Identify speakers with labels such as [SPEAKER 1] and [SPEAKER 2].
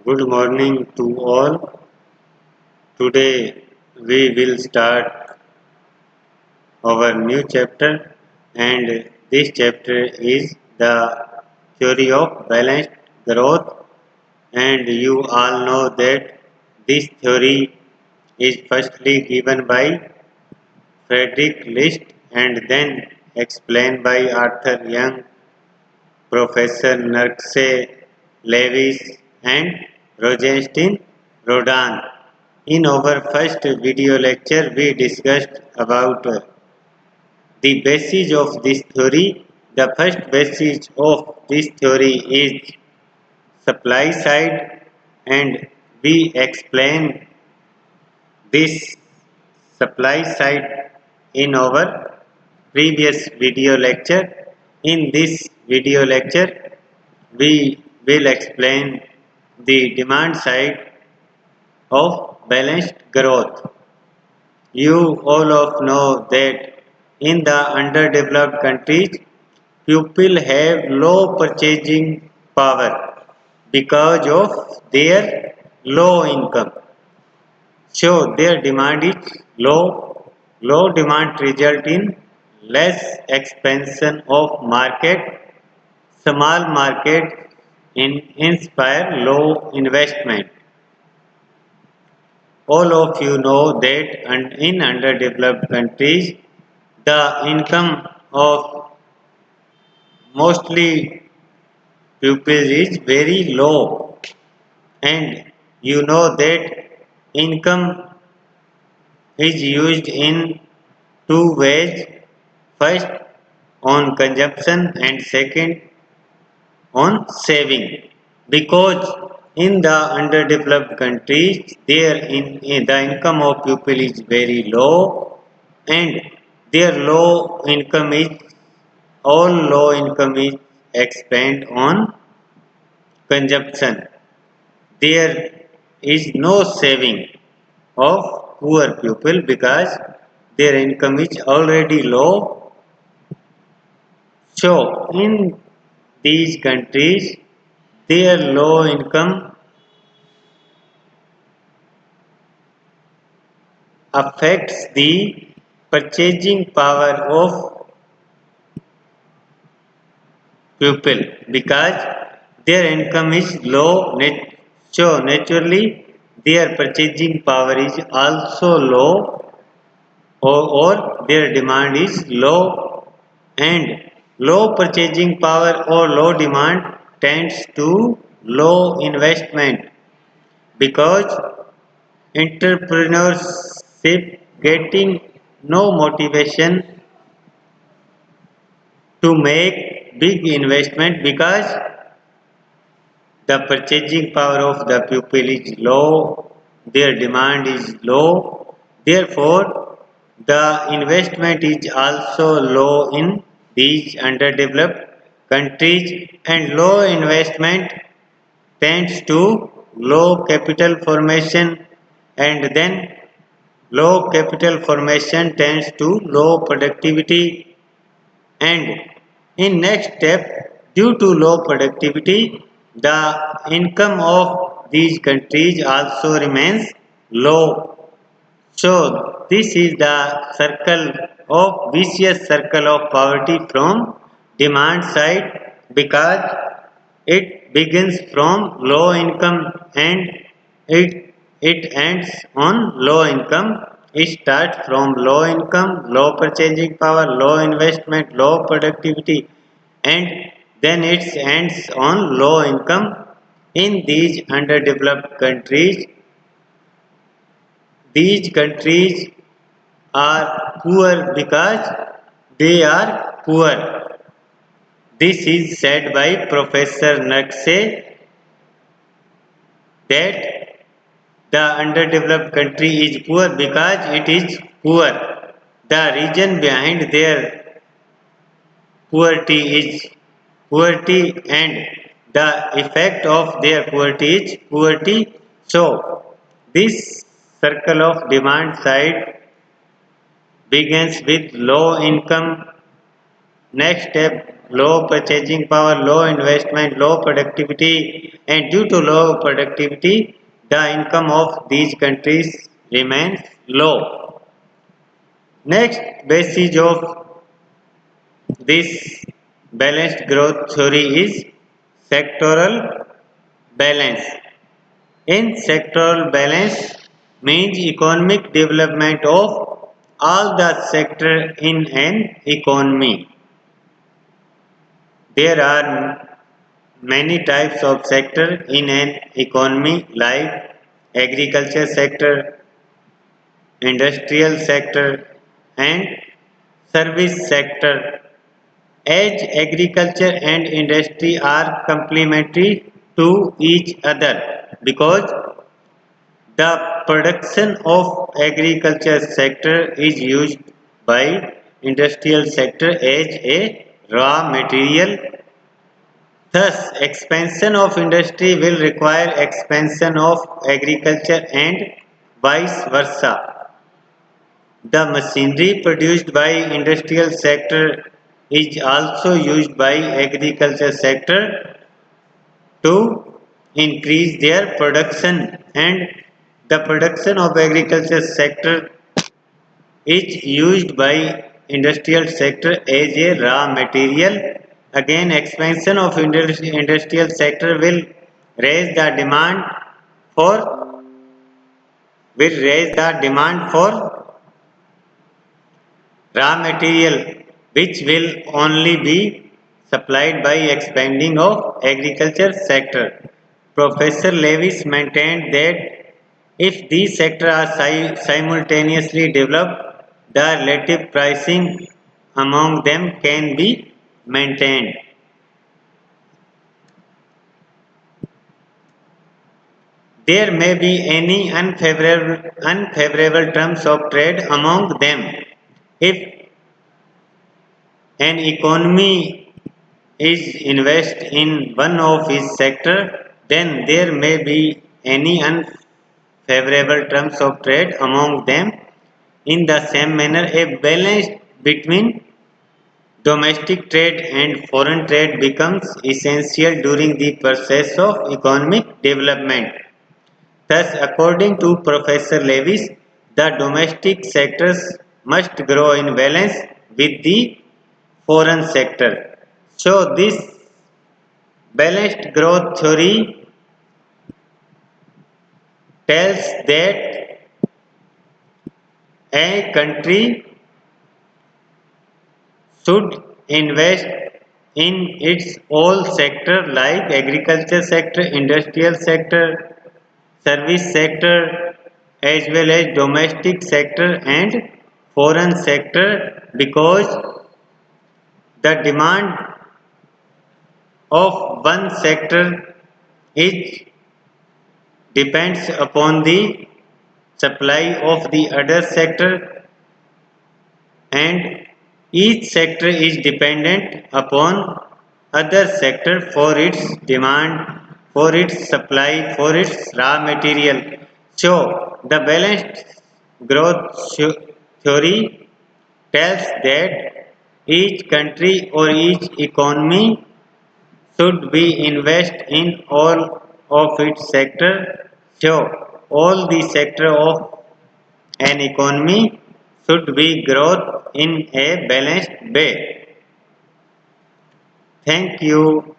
[SPEAKER 1] Good morning to all. Today we will start our new chapter, and this chapter is the theory of balanced growth. And you all know that this theory is firstly given by Friedrich List and then explained by Arthur Young, Professor Narkse Lewis, and Rosenstein Rodan. In our first video lecture, we discussed about the basis of this theory. The first basis of this theory is supply side, and we explain this supply side in our previous video lecture. In this video lecture, we will explain the demand side of balanced growth. You all of know that in the underdeveloped countries, people have low purchasing power because of their low income. So their demand is low. Low demand result in less expansion of market. Small market inspire low investment. All of you know that in underdeveloped countries, the income of mostly pupils is very low, and you know that income is used in two ways. First, on consumption, and second, on saving. Because in the underdeveloped countries, the income of people is very low, and their low income is all low income is expend on consumption. There is no saving of poor people because their income is already low. So in these countries, their low income affects the purchasing power of people because their income is low. So naturally their purchasing power is also low, or their demand is low, and low purchasing power or low demand tends to low investment because entrepreneurship getting no motivation to make big investment because the purchasing power of the people is low, their demand is low, therefore the investment is also low in these underdeveloped countries, and low investment tends to low capital formation, and then low capital formation tends to low productivity, and in next step, due to low productivity, the income of these countries also remains low. So this is the circle of vicious circle of poverty from demand side because it begins from low income and it ends on low income. It starts from low income, low purchasing power, low investment, low productivity, and then it ends on low income. In these underdeveloped countries, these countries are poor because they are poor. This is said by Professor Nakse that the underdeveloped country is poor because it is poor. The reason behind their poverty is poverty, and the effect of their poverty is poverty. So, this circle of demand side begins with low income. Next step low purchasing power, low investment, low productivity, and due to low productivity, the income of these countries remains low. Next basis of this balanced growth theory is sectoral balance. In sectoral balance means economic development of all the sector in an economy. There are many types of sector in an economy like agriculture sector, industrial sector and service sector. As agriculture and industry are complementary to each other because the production of agriculture sector is used by industrial sector as a raw material. Thus, expansion of industry will require expansion of agriculture and vice versa. The machinery produced by industrial sector is also used by agriculture sector to increase their production, and the production of agriculture sector is used by industrial sector as a raw material. Again, expansion of industrial sector for will raise the demand for raw material, which will only be supplied by expanding of agriculture sector. Professor Lewis maintained that if these sectors are simultaneously developed, the relative pricing among them can be maintained. There may be any unfavorable terms of trade among them. If an economy is invest in one of its sector, then there may be any unfavorable terms of trade among them. In the same manner, a balance between domestic trade and foreign trade becomes essential during the process of economic development. Thus, according to Professor Lewis, the domestic sectors must grow in balance with the foreign sector. So, this balanced growth theory tells that a country should invest in its all sector like agriculture sector, industrial sector, service sector, as well as domestic sector and foreign sector, because the demand of one sector is depends upon the supply of the other sector, and each sector is dependent upon other sector for its demand, for its supply, for its raw material. So the balanced growth theory tells that each country or each economy should be invest in all of its sector. So all the sector of an economy should be growth in a balanced way. Thank you.